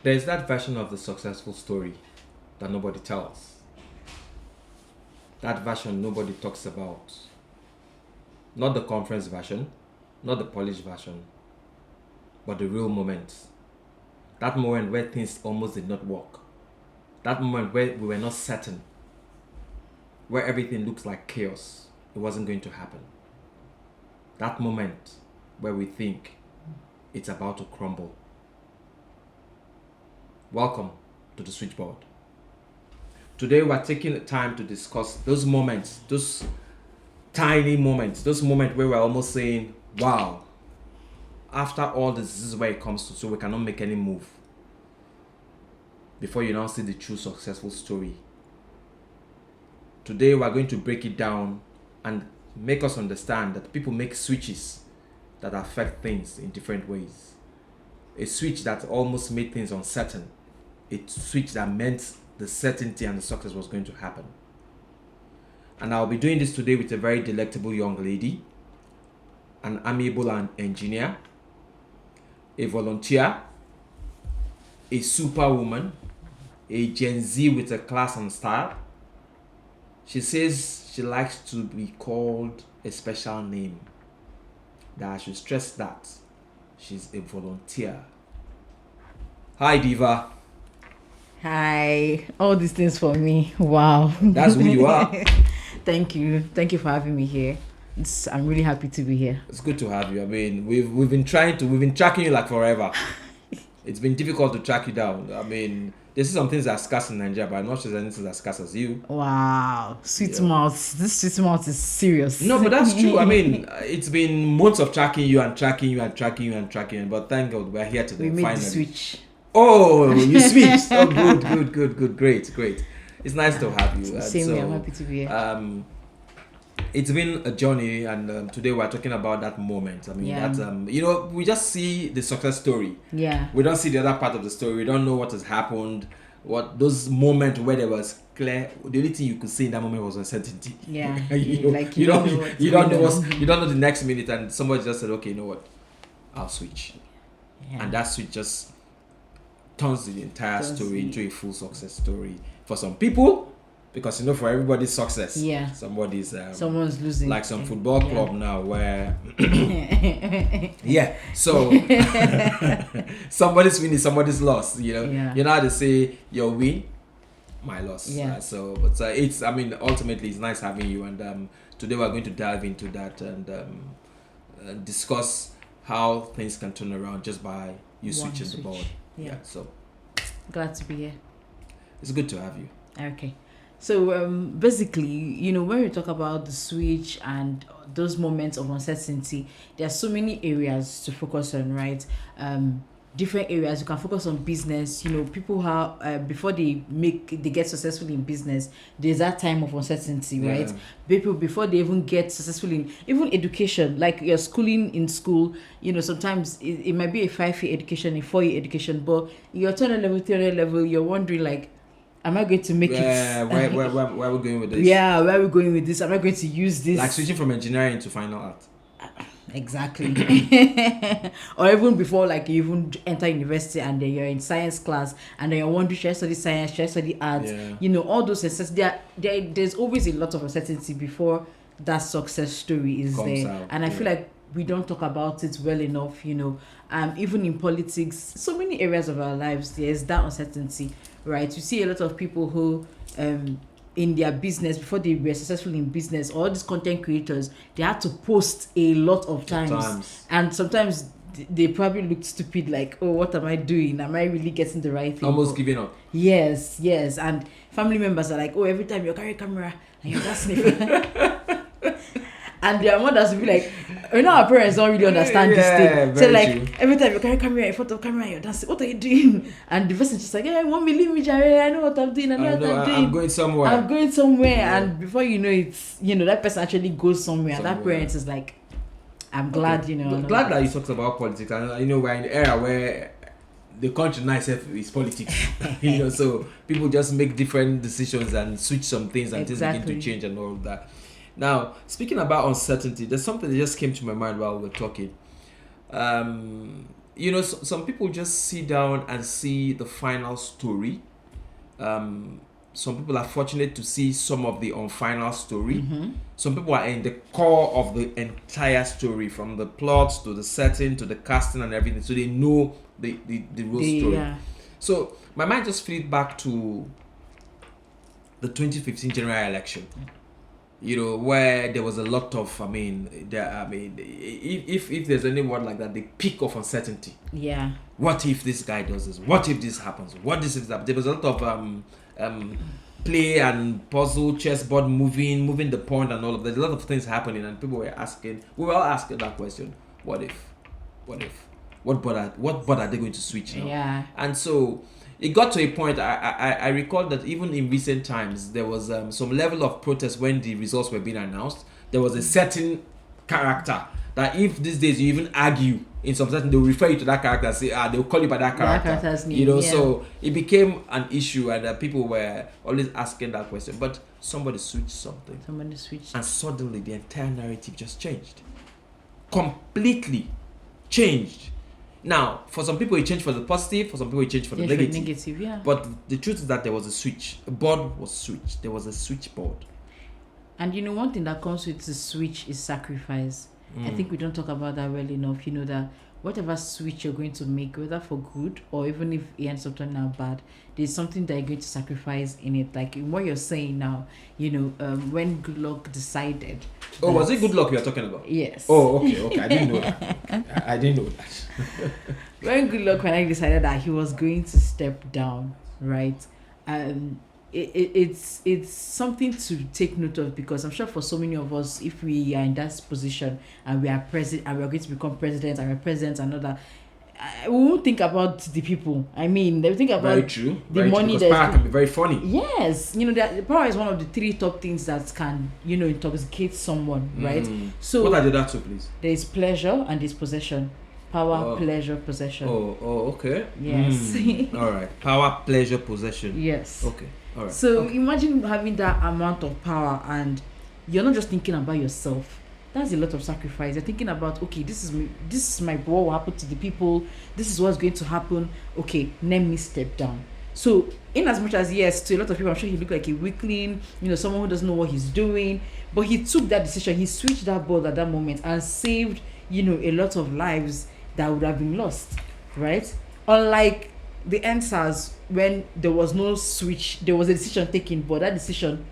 There's that version of the successful story that nobody tells. That version nobody talks about. Not the conference version, not the polished version, but the real moment. That moment where things almost did not work. That moment where we were not certain. Where everything looks like chaos. It wasn't going to happen. That moment where we think it's about to crumble. Welcome to the Switchboard. Today we're taking the time to discuss those moments, those tiny moments, those moments where we're almost saying, wow, after all this is where it comes to, so we cannot make any move. Before you now see the true successful story. Today we're going to break it down and make us understand that people make switches that affect things in different ways. A switch that almost made things uncertain. A switch that meant the certainty and the success was going to happen. And I'll be doing this today with a very delectable young lady, an amiable engineer, a volunteer, a superwoman, a Gen Z with a class and style. She says she likes to be called a special name. That I should stress that she's a volunteer. Hi, Diva. Hi. All these things for me. Wow. That's who you are. Thank you. Thank you for having me here. I'm really happy to be here. It's good to have you. I mean, we've been tracking you like forever. It's been difficult to track you down. I mean, there's some things that are scarce in Nigeria, but I'm not sure there's anything that's scarce as you. Wow. Sweet mouth. This sweet mouth is serious. No, but that's true. I mean, it's been months of tracking you, but thank God we're here today. We made finally. the switch. Oh, you switched. Oh, good. Great. It's nice to have you. Same here. I'm happy to be here. It's been a journey, and today we're talking about that moment. I mean, that we just see the success story. Yeah. We don't see the other part of the story. We don't know what has happened. What those moments where there was clear. The only thing you could see in that moment was uncertainty. Yeah. you don't know the next minute, and somebody just said, "Okay, you know what? I'll switch," and that switch just turns the entire story into a full success story for some people. Because for everybody's success, someone's losing, like some football club now where so somebody's winning, somebody's lost. You know how they say your win, my loss. It's ultimately it's nice having you, and today we're going to dive into that and discuss how things can turn around just by you switching the board. So glad to be here. It's good to have you. Okay. So basically, when we talk about the switch and those moments of uncertainty, there are so many areas to focus on, right? Different areas. You can focus on business. People have before they get successful in business, there's that time of uncertainty, right? People before they even get successful in even education, like you're schooling in school. Sometimes it might be a 5-year education, a 4-year education, but your 200 level, you're wondering like, am I going to make it? Where are we going with this? Yeah, where are we going with this? Am I going to use this? Like switching from engineering to fine art. Exactly. Or even before, like you even enter university and then you're in science class and then you're wondering, should I study science, should I study art? All those uncertainty. There's always a lot of uncertainty before that success story is comes there. Out, and I feel like we don't talk about it well enough, even in politics, so many areas of our lives, there's that uncertainty, right? You see a lot of people who, in their business, before they were successful in business, all these content creators, they had to post a lot of times. And sometimes they probably looked stupid, like, oh, what am I doing? Am I really getting the right thing? Almost giving up. Yes. And family members are like, oh, every time you carry a camera and you're dancing. And their mothers will be like, our parents don't really understand this thing. So like, true. Every time you carry camera in front of camera, you're dancing, what are you doing? And the person is just like, hey, won't believe me, Jerry, I know what I'm doing, I'm going somewhere. And before you know it, that person actually goes somewhere. And that parent is like, I'm glad, Glad that you talked about politics. And we're in an era where the country now is politics. So people just make different decisions and switch some things and things begin to change and all of that. Now, speaking about uncertainty, there's something that just came to my mind while we were talking. some people just sit down and see the final story. Some people are fortunate to see some of the final story. Some people are in the core of the entire story, from the plots to the setting to the casting and everything, so they know the real story. Yeah. So my mind just flew back to the 2015 general election, where there was a lot of, if there's any word like that, the peak of uncertainty. Yeah. What if this guy does this? What if this happens? What if this happens? There was a lot of play and puzzle, chessboard moving the pawn and all of that. There's a lot of things happening, and people were asking. We were all asking that question: What if? What board are they going to switch now? Yeah. And so it got to a point. I recall that even in recent times there was some level of protest when the results were being announced. There was a certain character that if these days you even argue in some setting, they'll refer you to that character and say, they'll call you by that character. That character's name, So it became an issue, and people were always asking that question. But somebody switched something. And suddenly the entire narrative just changed. Completely changed. Now, for some people it changed for the positive, for some people it changed for the negative. Yeah. But the truth is that there was a switch. A board was switched. There was a switchboard. And one thing that comes with the switch is sacrifice. I think we don't talk about that well enough. That whatever switch you're going to make, whether for good or even if it ends up turning out bad, there's something that you're going to sacrifice in it. Like in what you're saying now, when Good Luck decided. Oh, was it Good Luck you are talking about? Yes. Oh, okay. I didn't know that. I didn't know that. When Good Luck finally decided that he was going to step down, right? It's something to take note of, because I'm sure for so many of us, if we are in that position and we are president and we are going to become president and we're president and all that, we won't think about the people. They will think about very true. the very money. Because power can be very funny. Yes, the power is one of the 3 top things that can intoxicate someone, right? So what are the other 2, please? There is pleasure and there's possession. Power, pleasure, possession. Oh, okay. Yes. All right. Power, pleasure, possession. Yes. Okay. All right. So imagine having that amount of power, and you're not just thinking about yourself. That's a lot of sacrifice. You're thinking about, okay, this is my what will happen to the people. This is what's going to happen. Okay, let me step down. So in as much as, yes, to a lot of people, I'm sure he looked like a weakling, someone who doesn't know what he's doing. But he took that decision. He switched that board at that moment and saved, a lot of lives that would have been lost, right? Unlike the NSAS, when there was no switch, there was a decision taken, but that decision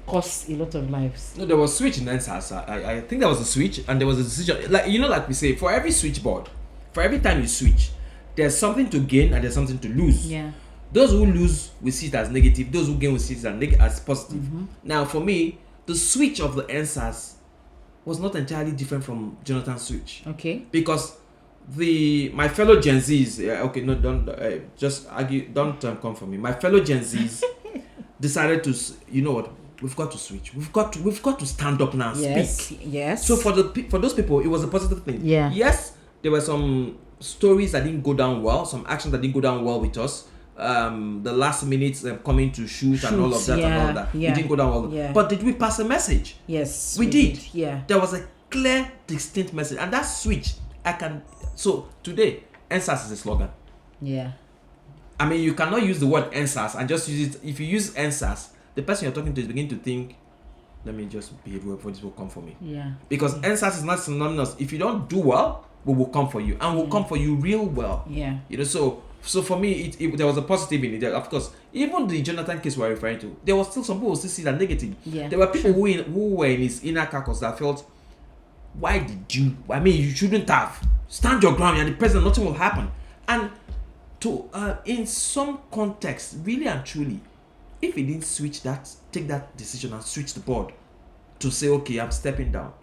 cost a lot of lives. No, there was switch in NSAS. I think there was a switch and there was a decision. Like we say, for every switchboard, for every time you switch, there's something to gain and there's something to lose. Yeah. Those who lose will see it as negative. Those who gain will see it as positive. Now, for me, the switch of the NSAS was not entirely different from Jonathan's switch. Okay. Because my fellow Gen Zs, don't just argue, don't come for me. My fellow Gen Zs decided to, we've got to switch. We've got to stand up now and speak. Yes. So for those people, it was a positive thing. Yeah. Yes, there were some stories that didn't go down well, some actions that didn't go down well with us. The last minutes coming to shoot and all of that and all that. Yeah. It didn't go down well. Yeah. But did we pass a message? Yes. We did. Yeah. There was a clear, distinct message, and that switch, so today, NSAS is a slogan. Yeah. You cannot use the word NSAS and just use it. If you use NSAS, the person you're talking to is beginning to think, let me just behave well, this will come for me. Yeah. Because NSAS is not synonymous. If you don't do well, we will come for you, and we'll come for you real well. Yeah. So for me, there was a positive in it. Of course, even the Jonathan case we're referring to, there was still some people who still see that negative. Yeah. There were people who were in his inner caucus that felt, why did you? You shouldn't have. Stand your ground. You're the president. Nothing will happen. And in some context, really and truly, if he didn't take that decision and switch the board to say, okay, I'm stepping down,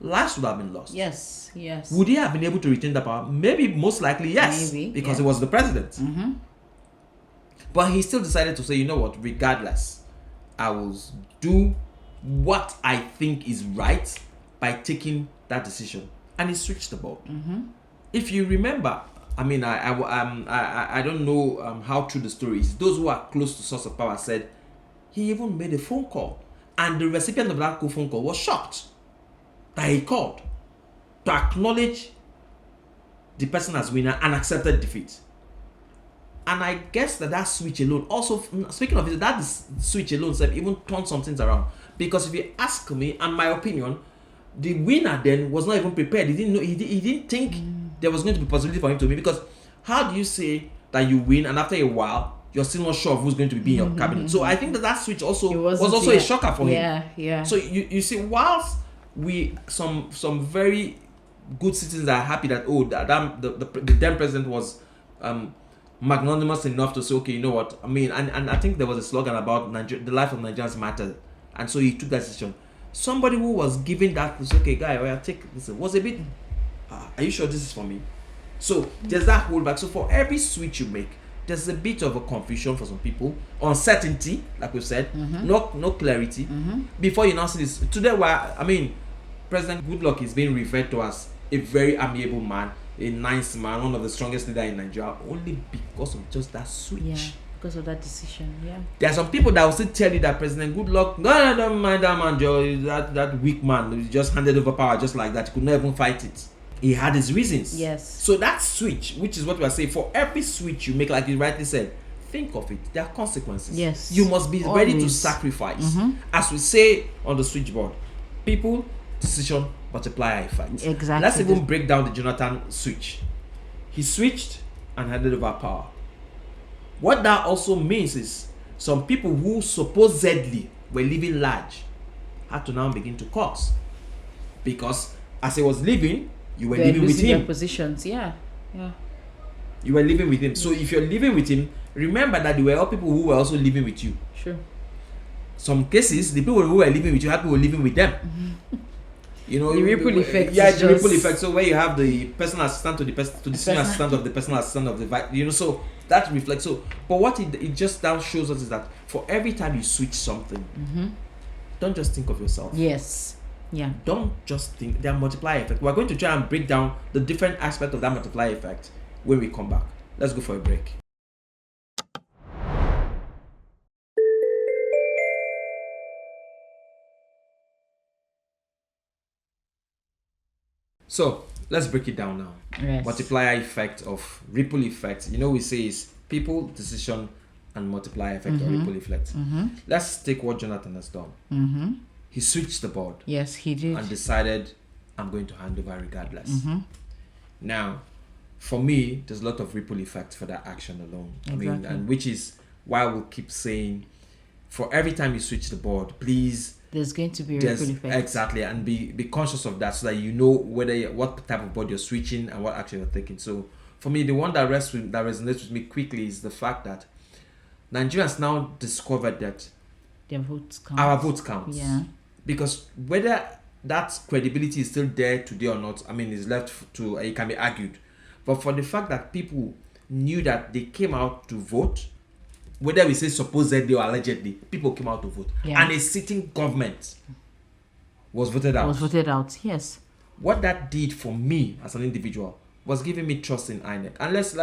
lives would have been lost. Yes. Would he have been able to retain the power? Maybe, most likely, yes. Maybe, because he was the president. But he still decided to say, you know what, regardless, I will do what I think is right by taking that decision. And he switched the board. If you remember, I don't know how true the story is. Those who are close to source of power said he even made a phone call, and the recipient of that phone call was shocked that he called to acknowledge the person as winner and accepted defeat. And I guess that switch alone, also speaking of it, that switch alone even turned some things around. Because if you ask me, and my opinion, the winner then was not even prepared. He didn't know. He didn't think there was going to be possibility for him to win. Because how do you say that you win and after a while you're still not sure of who's going to be in your cabinet? So I think that switch also was also a shocker for him. Yeah. So you see, whilst some very good citizens are happy that the then president was magnanimous enough to say, okay, you know what I mean, and I think there was a slogan about the life of Nigerians mattered, and so he took that decision. Somebody who was giving that, okay, guy, well, take this, was a bit, are you sure this is for me? So there's that holdback. So for every switch you make, there's a bit of a confusion for some people, uncertainty, like we said, no clarity. Before you now see this today, where President Goodluck is being referred to as a very amiable man, a nice man, one of the strongest leaders in Nigeria, only because of just that switch. Yeah, because of that decision. Yeah. There are some people that will still tell you that President Goodluck, no, don't mind that man, Joe, that weak man who just handed over power just like that. He could not even fight it. He had his reasons. Yes. So that switch, which is what we are saying, for every switch you make, like you rightly said, think of it. There are consequences. Yes. You must be ready to sacrifice. As we say on the switchboard, people, decision, multiplier effect. Exactly. Let's even break down the Jonathan switch. He switched and handed over power. What that also means is some people who supposedly were living large had to now begin to cut, because as he was living, you were living with him. Positions, yeah. You were living with him. So if you're living with him, remember that there were all people who were also living with you. Sure. Some cases, the people who were living with you had people living with them. You know, the ripple effect. Yeah, the ripple effect. So where you have the personal assistant to the senior assistant of the personal assistant of the so that reflects. So, but what it just now shows us is that for every time you switch something, don't just think of yourself. Yes. Yeah. Don't just think. There are multiplier effect. We're going to try and break down the different aspects of that multiplier effect when we come back. Let's go for a break. So let's break it down now. Yes. Multiplier effect of ripple effect. You know, we say is people, decision, and multiplier effect or ripple effect. Let's take what Jonathan has done. He switched the board. Yes, he did. And decided, I'm going to hand over regardless. Now, for me, there's a lot of ripple effect for that action alone. Exactly. And which is why we'll keep saying, for every time you switch the board, please, there's going to be a ripple effect. Exactly, and be conscious of that so that you know what type of board you're switching and what action you're taking. So for me, the one that resonates with me quickly is the fact that Nigerians now discovered that their votes count. Our votes count. Yeah. Because whether that credibility is still there today or not, is left to it can be argued. But for the fact that people knew that they came out to vote, whether we say supposedly or allegedly, people came out to vote, and a sitting government was voted out. Yes. What that did for me as an individual was giving me trust in INEC. Unless,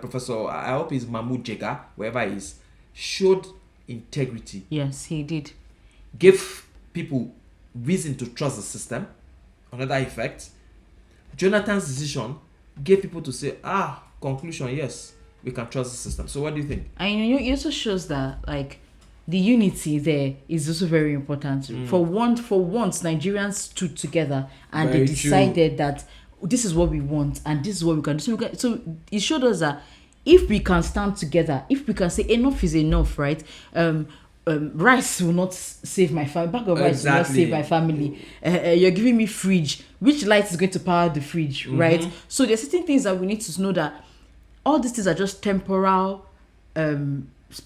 Professor, I hope it's Mahmoud Jega, wherever he is, showed integrity. Yes, he did. Gave people reason to trust the system. Another effect, Jonathan's decision gave people to say, conclusion, yes, we can trust the system. So what do you think? And it also shows that the unity there is also very important. For once Nigerians stood together and Very they decided that this is what we want and this is what we can do. So it showed us that if we can stand together, if we can say enough is enough, right? Rice will not save my family. Bag of rice will not save my family. You're giving me fridge. Which light is going to power the fridge, right? So there's certain things that we need to know that all these things are just temporal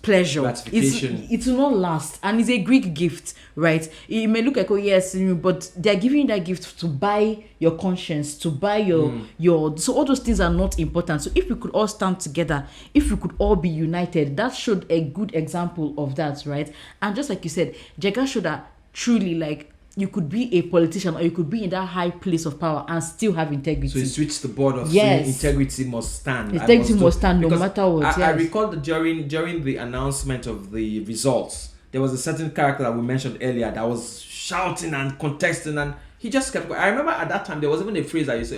pleasure. Gratification. It will not last, and it's a Greek gift, right? It may look like yes, but they're giving you that gift to buy your conscience, to buy your. So all those things are not important. So if we could all stand together, if we could all be united, that showed a good example of that, right? And just like you said, Jega showed that truly you could be a politician or you could be in that high place of power and still have integrity. So he switched the board of saying integrity must stand. Integrity must stand no matter what. I recall that during the announcement of the results, there was a certain character that we mentioned earlier that was shouting and contesting, and he just kept going. I remember at that time there was even a phrase that you say,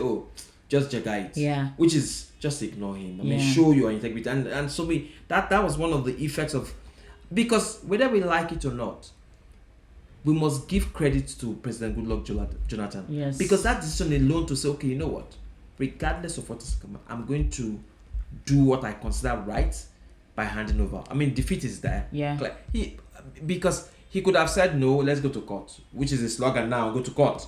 just jagga it. Yeah. Which is just ignore him. I mean, Yeah. show your integrity. And so that was one of the effects of, because whether we like it or not, we must give credit to President Goodluck Jonathan. Yes. Because that decision alone to say, okay, you know what, regardless of what is coming, I'm going to do what I consider right by handing over. I mean, defeat is there. Yeah. Because he could have said, no, let's go to court, which is a slogan now, go to court.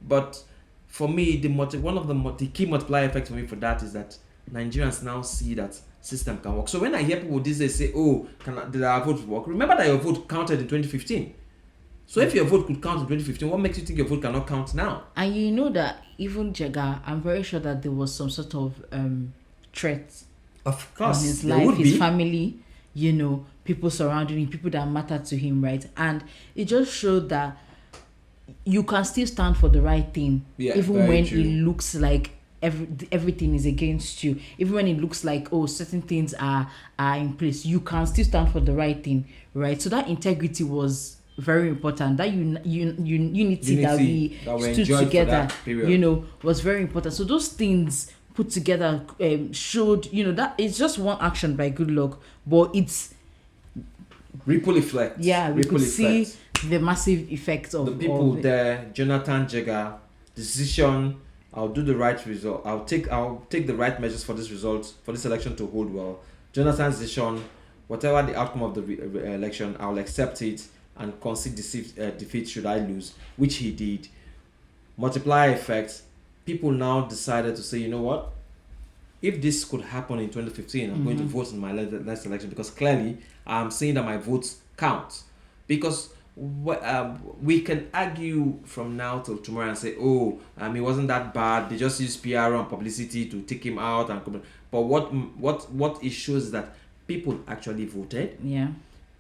But for me, one of the key multiplier effects for me for that is that Nigerians now see that system can work. So when I hear people these days say, oh, did our vote work? Remember that your vote counted in 2015. So if your vote could count in 2015, what makes you think your vote cannot count now? And you know that even Jagga, I'm very sure that there was some sort of threat Of course, on his there life, would his be. family, people surrounding him, people that matter to him, right? And it just showed that you can still stand for the right thing, even very when true. it looks like everything is against you, even when it looks like, oh, certain things are in place, you can still stand for the right thing, right? So that integrity was very important. That unity that we stood enjoyed together, for that period. was very important. So those things put together showed, that it's just one action by Goodluck, but it's Ripple effect. we Ripple could see effect. the massive effects of The people of it. there, Jonathan Jagga, decision, I'll do the right result. I'll take the right measures for this result, for this election to hold well. Jonathan's decision, whatever the outcome of the election, I'll accept it and concede defeat should I lose, which he did. Multiplier effect. People now decided to say, you know what? If this could happen in 2015, I'm going to vote in my next election, because clearly I'm saying that my votes count. Because we can argue from now till tomorrow and say, oh, it wasn't that bad. They just used PR and publicity to take him out. But what it shows is that people actually voted. Yeah.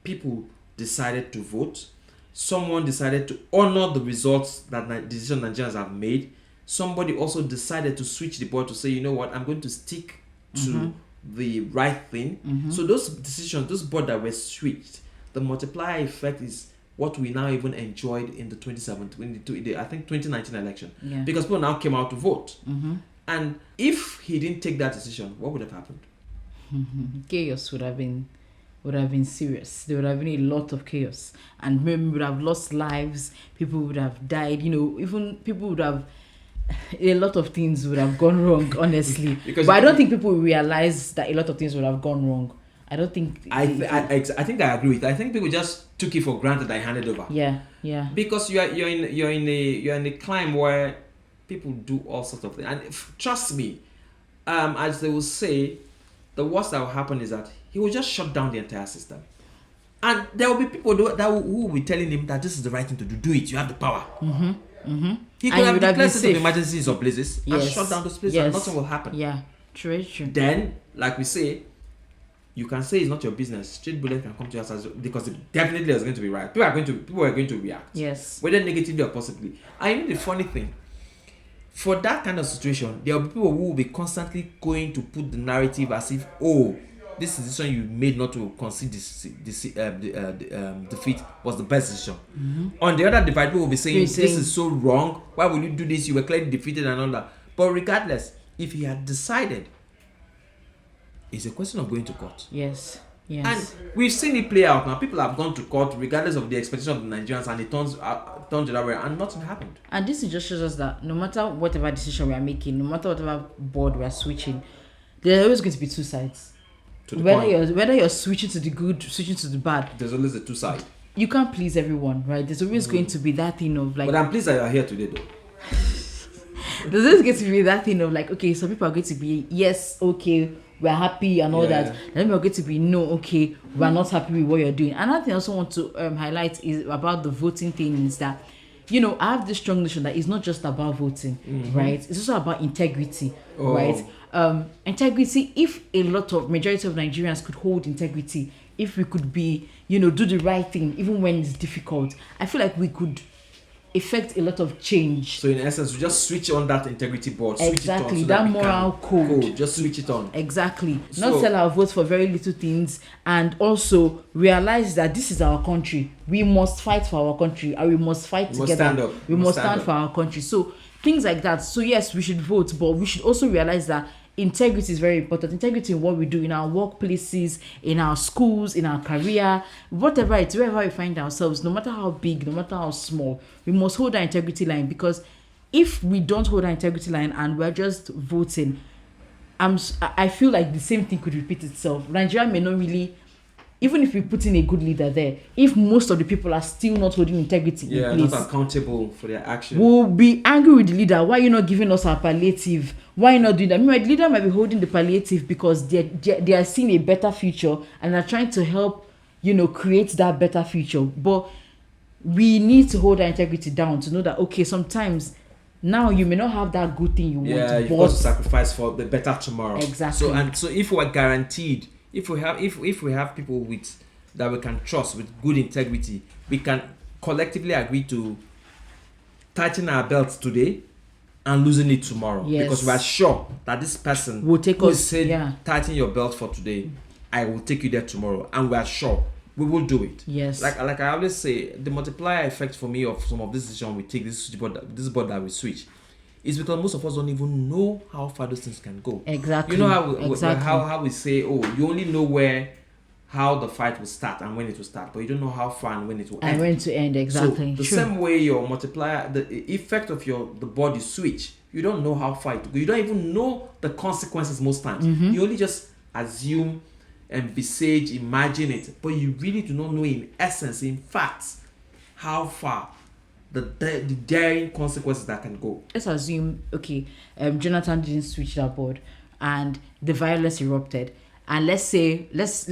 People decided to vote. Someone decided to honor the results that decision Nigerians have made. Somebody also decided to switch the board to say, you know what, I'm going to stick to the right thing. So those decisions, those boards that were switched, the multiplier effect is what we now even enjoyed in the 2019 election. Yeah. Because people now came out to vote. And if he didn't take that decision, what would have happened? Chaos would have been serious. There would have been a lot of chaos, and maybe we would have lost lives. People would have died. Even people would have, a lot of things would have gone wrong. Honestly, but I don't think people realize that a lot of things would have gone wrong. I don't think. I think I agree with that. I think people just took it for granted. I handed over. Yeah. Because you're in a climb where people do all sorts of things, and trust me, as they will say, the worst that will happen is that he will just shut down the entire system, and there will be people who will be telling him that this is the right thing to do. Do it. You have the power. He could have declared state of emergency in some places and shut down those places, and nothing will happen. Yeah, true. Then, like we say, you can say it's not your business. Street bullet can come to us because definitely there's going to be riot. People are going to react. Yes. Whether negatively or positively. And you know the funny thing, for that kind of situation, there will be people who will be constantly going to put the narrative as if, oh, this decision you made not to concede defeat was the best decision. On the other divide, people will be saying, this is so wrong. Why would you do this? You were clearly defeated and all that. But regardless, if he had decided, it's a question of going to court. Yes. And we've seen it play out now. People have gone to court regardless of the expectation of the Nigerians, and it turns the other way, and nothing happened. And this just shows us that no matter whatever decision we are making, no matter whatever board we are switching, there's always going to be two sides. Whether you're switching to the good, switching to the bad, there's always a two side. You can't please everyone, right? There's always going to be that thing of like. But I'm pleased that you are here today, though. There's always going to be that thing of like, okay, some people are going to be yes, okay, we're happy and all that. Then we're going to be no, okay, we're not happy with what you're doing. Another thing I also want to highlight is about the voting thing is that, I have this strong notion that it's not just about voting, right? It's also about integrity, right? Integrity, if majority of Nigerians could hold integrity, if we could be, do the right thing, even when it's difficult, I feel like we could effect a lot of change. So in essence, we just switch on that integrity board. Exactly, switch it on so that moral code. Just switch it on. Exactly. Not sell our votes for very little things, and also realize that this is our country. We must fight for our country, and we must fight together. Must stand up. We must stand for our country. So things like that. So yes, we should vote, but we should also realize that integrity is very important. Integrity in what we do in our workplaces, in our schools, in our career, whatever it's, wherever we find ourselves, no matter how big, no matter how small, we must hold our integrity line. Because if we don't hold our integrity line and we're just voting, I feel like the same thing could repeat itself. Nigeria may not really, even if we put in a good leader there, if most of the people are still not holding integrity in place, not accountable for their actions, we'll be angry with the leader. Why are you not giving us our palliative? Why are you not doing that? Meanwhile, the leader might be holding the palliative because they are seeing a better future and are trying to help, create that better future. But we need to hold our integrity down to know that, okay, sometimes now you may not have that good thing you want, you've but got to sacrifice for the better tomorrow. Exactly. So if we're guaranteed, if we have people with that we can trust with good integrity, we can collectively agree to tighten our belts today and loosen it tomorrow. Yes. Because we are sure that this person will take who us. said tighten your belt for today, I will take you there tomorrow, and we are sure we will do it. Yes. Like I always say, the multiplier effect for me of some of this decision we take, this board that we switch, is because most of us don't even know how far those things can go. Exactly. You know how we say, oh, you only know how the fight will start and when it will start, but you don't know how far and when it will end. And when to end, exactly. So the same way your multiplier, the effect of the body switch, you don't know how far it will go. You don't even know the consequences most times. Mm-hmm. You only just assume, envisage, imagine it, but you really do not know in essence, in fact, how far the daring consequences that can go. Let's assume, okay, Jonathan didn't switch that board and the violence erupted, and let's say let's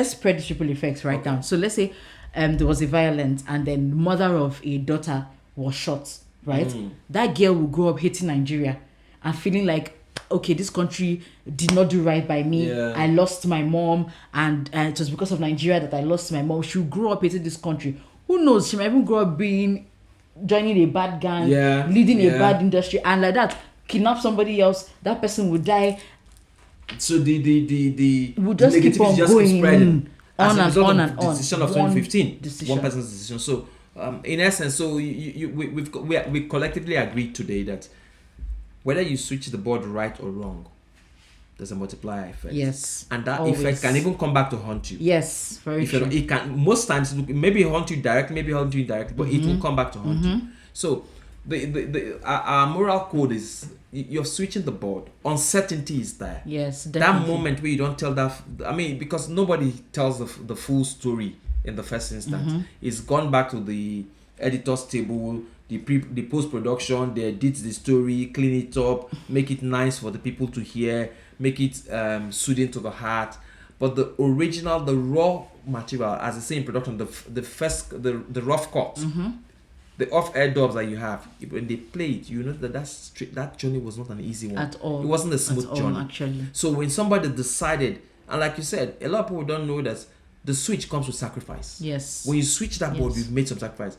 spread the triple effects right down. So let's say there was a violence and then the mother of a daughter was shot, right? That girl will grow up hating Nigeria and feeling like, okay, this country did not do right by me. I lost my mom, and it was because of Nigeria that I lost my mom. She'll grow up hating this country. Who knows? She might even grow up joining a bad gang, leading a bad industry, and like that, kidnap somebody else. That person will die. So the we'll just keep on just going spreading on and on and on. Decision of 2015, one person's decision. So in essence, so we collectively agreed today that whether you switch the board right or wrong, there's a multiplier effect. Yes. And that always. effect can even come back to haunt you. Yes, very true. It can, most times, maybe haunt you directly, maybe haunt you indirectly, but it will come back to haunt you. So our moral code is, you're switching the board. Uncertainty is there. Yes, definitely. That moment where you don't tell because nobody tells the full story in the first instance. It's gone back to the editor's table, the post-production, they edit the story, clean it up, make it nice for the people to hear, make it soothing to the heart. But the original, the raw material, as I say in production, the rough cut, the off-air dubs that you have, when they play it, you know that journey was not an easy one. At all. It wasn't a smooth journey. Actually. So when somebody decided, and like you said, a lot of people don't know that the switch comes with sacrifice. Yes. When you switch that board, you've made some sacrifice.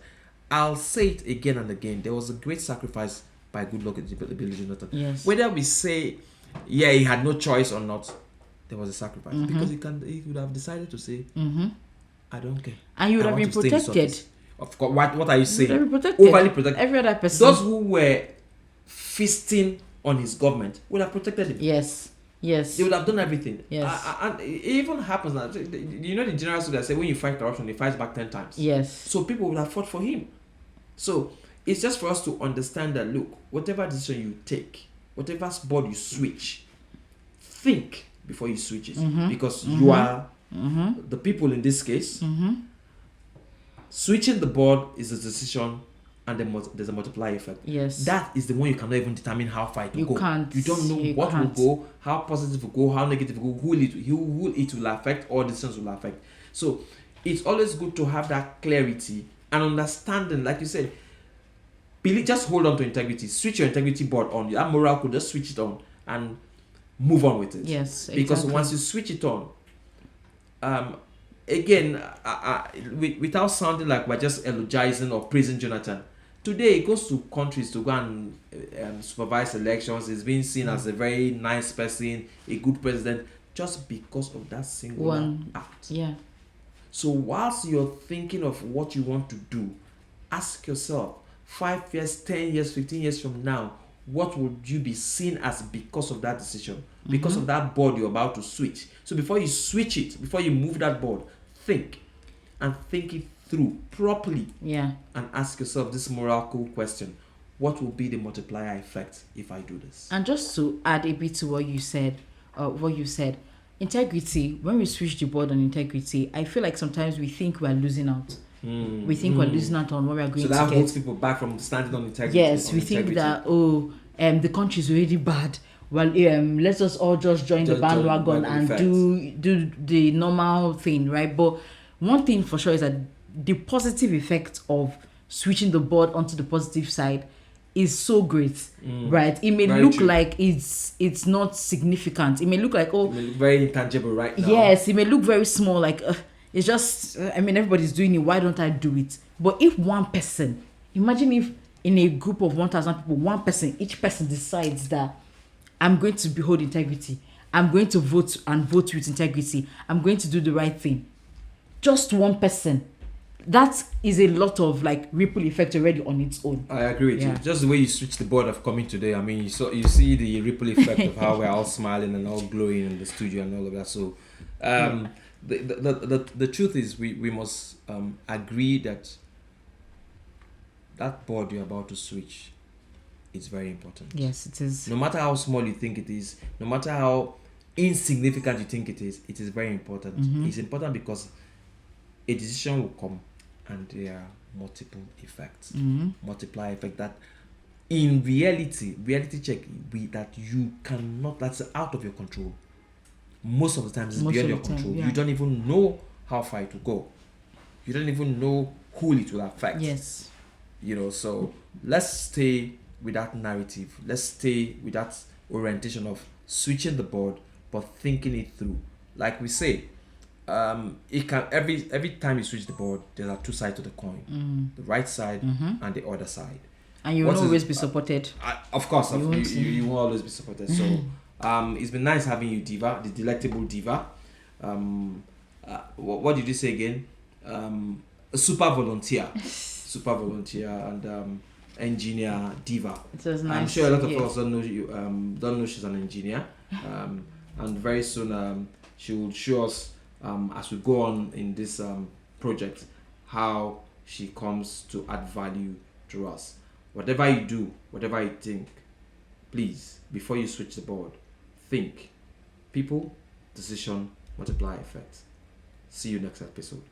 I'll say it again and again. There was a great sacrifice by Goodluck Jonathan. Yes. Whether we say, he had no choice or not, there was a sacrifice, because he would have decided to say, I don't care, and you would have been protected. Of course. What are you saying? You would have been protected. Overly protected. Every other person. Those who were feasting on his government would have protected him. Yes. They would have done everything. Yes. And it even happens now. You know the general that say, when you fight corruption, they fight back 10 times. Yes. So people would have fought for him. So it's just for us to understand that, look, whatever decision you take, whatever board you switch, think before you switch it, because you are the people in this case. Switching the board is a decision, and there's a multiplier effect. Yes. That is the one you cannot even determine how far it will go. Can't. You don't know what will go, how positive will go, how negative will go, who it will affect, or decisions will affect. So it's always good to have that clarity and understanding, like you said. Just hold on to integrity. Switch your integrity board on. That moral code, just switch it on and move on with it. Yes, exactly. Because once you switch it on, again, without sounding like we're just eulogizing or praising Jonathan, today he goes to countries to go and supervise elections. He's being seen as a very nice person, a good president, just because of that single act. Yeah. So whilst you're thinking of what you want to do, ask yourself, 5 years, 10 years, 15 years from now, what would you be seen as because of that decision, because of that board you're about to switch. So before you switch it, before you move that board, think it through properly. Yeah. And ask yourself this moral question: what will be the multiplier effect if I do this? And just to add a bit to what you said, integrity, when we switch the board on integrity, I feel like sometimes we think we're losing out. We think we're losing out on what we're going to get. So that holds people back from standing on integrity. Yes, we think that, the country is already bad. Well, let's us all just join the bandwagon and do the normal thing, right? But one thing for sure is that the positive effect of switching the board onto the positive side is so great, right? It may look like it's not significant. It may look like, it may look very intangible right now. Yes, it may look very small, like it's just, everybody's doing it, why don't I do it? But if one person, imagine if in a group of 1,000 people, one person, each person decides that I'm going to behold integrity, I'm going to vote with integrity, I'm going to do the right thing. Just one person. That is a lot of like ripple effect already on its own. I agree with you. Just the way you switch the board of coming today, you see the ripple effect of how we're all smiling and all glowing in the studio and all of that. So the truth is we must agree that board you're about to switch is very important. Yes, it is. No matter how small you think it is, no matter how insignificant you think it is very important. It's important because a decision will come and there are multiple effects, multiply effect that in reality check, that's out of your control. Most of the time it's beyond your control. You don't even know how far it will go. You don't even know who it will affect. Yes. So let's stay with that narrative. Let's stay with that orientation of switching the board, but thinking it through. Like we say, it can every time you switch the board, there are two sides to the coin: the right side and the other side. And you will always be supported. Of course, you will always be supported. So, it's been nice having you, Diva, the delectable Diva. What did you say again? A super volunteer, and engineer Diva. It was nice. I'm sure a lot of us don't know she's an engineer. And very soon she will show us as we go on in this project how she comes to add value to us. Whatever you do, whatever you think, please, before you switch the board, think people, decision, multiply effect. See you next episode.